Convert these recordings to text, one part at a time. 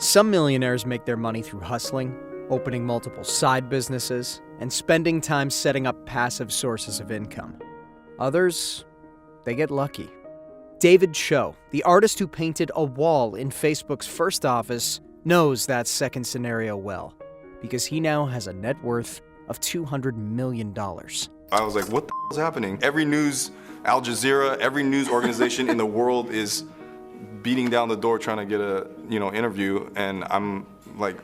Some millionaires make their money through hustling, opening multiple side businesses, and spending time setting up passive sources of income. Others, they get lucky. David Cho, the artist who painted a wall in Facebook's first office, knows that second scenario well, because he now has a net worth of $200 million. I was like, what the hell is happening? Every news, Al Jazeera, every news organization in the world is beating down the door trying to get a, interview, and I'm like,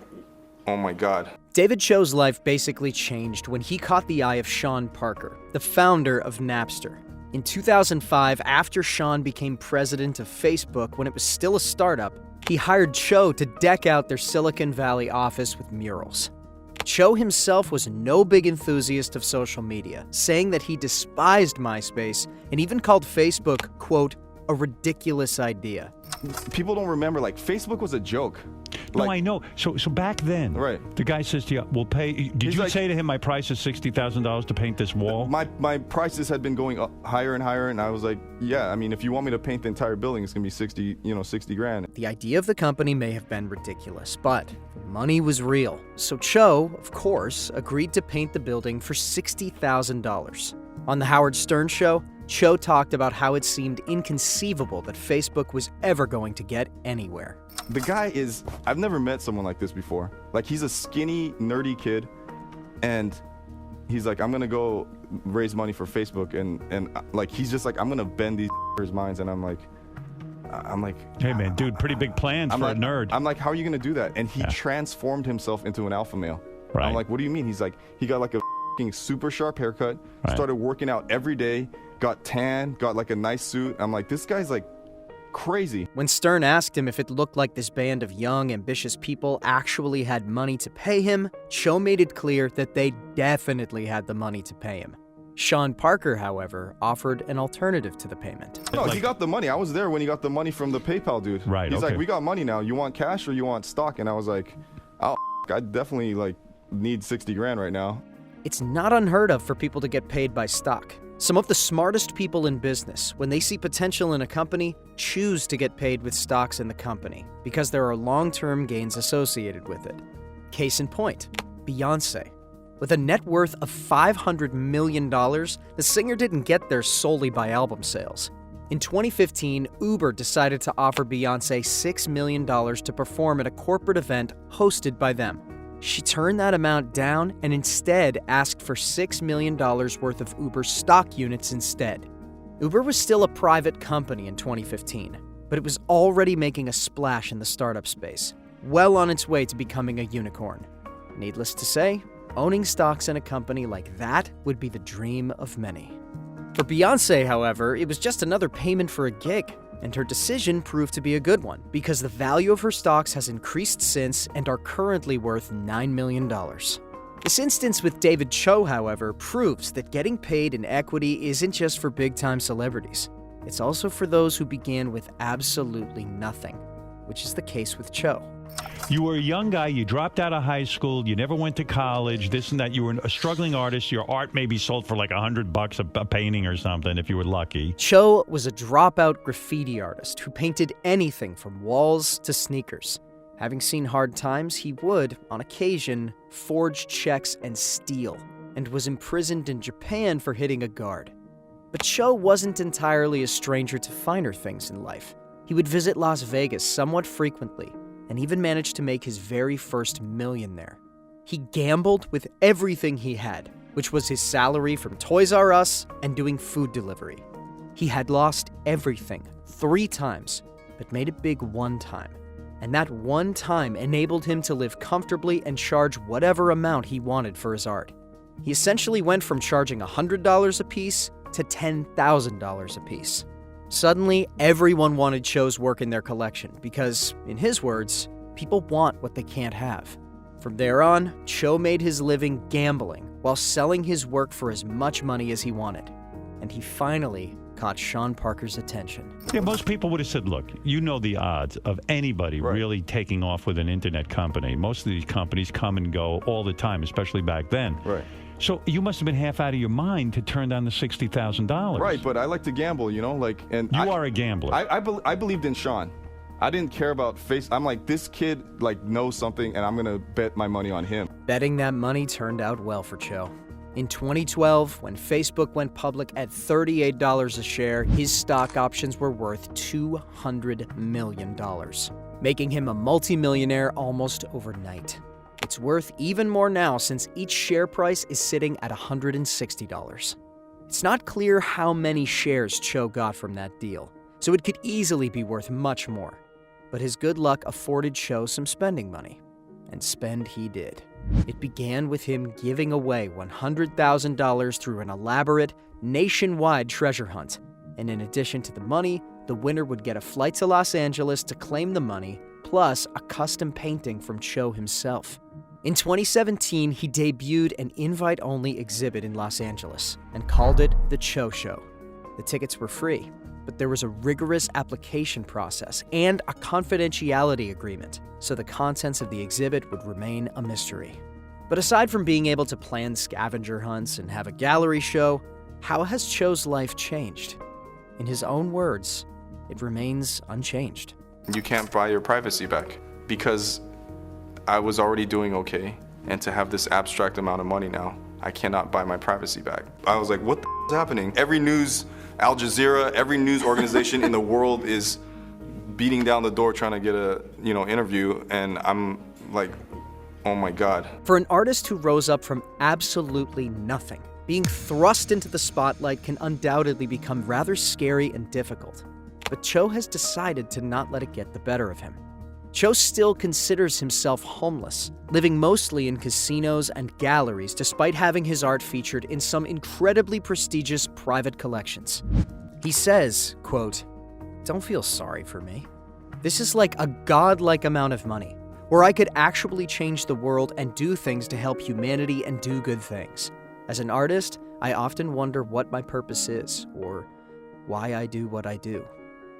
oh my God. David Cho's life basically changed when he caught the eye of Sean Parker, the founder of Napster. In 2005, after Sean became president of Facebook when it was still a startup, he hired Cho to deck out their Silicon Valley office with murals. Cho himself was no big enthusiast of social media, saying that he despised MySpace and even called Facebook, quote, a ridiculous idea. People don't remember, Facebook was a joke. No, I know. So back then, right, the guy says to you, we'll pay. Did you say to him, my price is $60,000 to paint this wall? My prices had been going up higher and higher, and I was like, yeah, if you want me to paint the entire building, it's going to be 60 grand. The idea of the company may have been ridiculous, but money was real. So Cho, of course, agreed to paint the building for $60,000. On the Howard Stern show, Cho talked about how it seemed inconceivable that Facebook was ever going to get anywhere. The guy is, I've never met someone like this before. He's a skinny, nerdy kid, and he's like, I'm going to go raise money for Facebook, and he's just like, I'm going to bend these minds, and I'm like, hey man, dude, pretty big plans for a nerd. I'm like, how are you going to do that? And he transformed himself into an alpha male. Right. I'm like, what do you mean? He's like, he got a super sharp haircut, started working out every day, got tan, got a nice suit. I'm like, this guy's crazy. When Stern asked him if it looked like this band of young, ambitious people actually had money to pay him, Cho made it clear that they definitely had the money to pay him. Sean Parker, however, offered an alternative to the payment. No, he got the money. I was there when he got the money from the PayPal dude. Right. He's like, we got money now. You want cash or you want stock? And I was like, oh, I definitely need 60 grand right now. It's not unheard of for people to get paid by stock. Some of the smartest people in business, when they see potential in a company, choose to get paid with stocks in the company because there are long-term gains associated with it. Case in point, Beyoncé. With a net worth of $500 million, the singer didn't get there solely by album sales. In 2015, Uber decided to offer Beyoncé $6 million to perform at a corporate event hosted by them. She turned that amount down and instead asked for $6 million worth of Uber stock units instead. Uber was still a private company in 2015, but it was already making a splash in the startup space, well on its way to becoming a unicorn. Needless to say, owning stocks in a company like that would be the dream of many. For Beyoncé, however, it was just another payment for a gig. And her decision proved to be a good one, because the value of her stocks has increased since and are currently worth $9 million. This instance with David Cho, however, proves that getting paid in equity isn't just for big-time celebrities. It's also for those who began with absolutely nothing, which is the case with Cho. You were a young guy, you dropped out of high school, you never went to college, this and that. You were a struggling artist. Your art maybe sold for $100 a painting or something if you were lucky. Cho was a dropout graffiti artist who painted anything from walls to sneakers. Having seen hard times, he would, on occasion, forge checks and steal, and was imprisoned in Japan for hitting a guard. But Cho wasn't entirely a stranger to finer things in life. He would visit Las Vegas somewhat frequently, and even managed to make his very first million there. He gambled with everything he had, which was his salary from Toys R Us and doing food delivery. He had lost everything 3 times, but made it big one time. And that one time enabled him to live comfortably and charge whatever amount he wanted for his art. He essentially went from charging $100 a piece to $10,000 a piece. Suddenly, everyone wanted Cho's work in their collection because, in his words, people want what they can't have. From there on, Cho made his living gambling while selling his work for as much money as he wanted. And he finally caught Sean Parker's attention. Yeah, most people would have said, look, you know the odds of anybody really taking off with an internet company. Most of these companies come and go all the time, especially back then. Right. So you must have been half out of your mind to turn down the $60,000. Right, but I like to gamble, and you are a gambler. I believed in Sean. I didn't care about I'm like, this kid like knows something and I'm gonna bet my money on him. Betting that money turned out well for Cho. In 2012, when Facebook went public at $38 a share, his stock options were worth $200 million, making him a multimillionaire almost overnight. It's worth even more now since each share price is sitting at $160. It's not clear how many shares Cho got from that deal, so it could easily be worth much more. But his good luck afforded Cho some spending money, and spend he did. It began with him giving away $100,000 through an elaborate, nationwide treasure hunt. And in addition to the money, the winner would get a flight to Los Angeles to claim the money, plus a custom painting from Cho himself. In 2017, he debuted an invite-only exhibit in Los Angeles and called it The Cho Show. The tickets were free, but there was a rigorous application process and a confidentiality agreement, so the contents of the exhibit would remain a mystery. But aside from being able to plan scavenger hunts and have a gallery show, how has Cho's life changed? In his own words, it remains unchanged. You can't buy your privacy back because I was already doing okay, and to have this abstract amount of money now, I cannot buy my privacy back. I was like, what the is happening? Every news, Al Jazeera, every news organization in the world is beating down the door trying to get a interview, and I'm like, oh my God. For an artist who rose up from absolutely nothing, being thrust into the spotlight can undoubtedly become rather scary and difficult. But Cho has decided to not let it get the better of him. Cho still considers himself homeless, living mostly in casinos and galleries despite having his art featured in some incredibly prestigious private collections. He says, quote, "Don't feel sorry for me. This is like a godlike amount of money, where I could actually change the world and do things to help humanity and do good things. As an artist, I often wonder what my purpose is, or why I do what I do.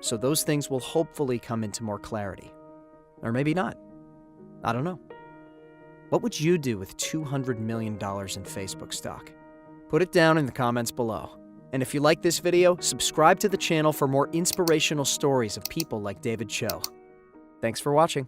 So those things will hopefully come into more clarity. Or maybe not. I don't know." What would you do with $200 million in Facebook stock? Put it down in the comments below. And if you like this video, subscribe to the channel for more inspirational stories of people like David Cho. Thanks for watching.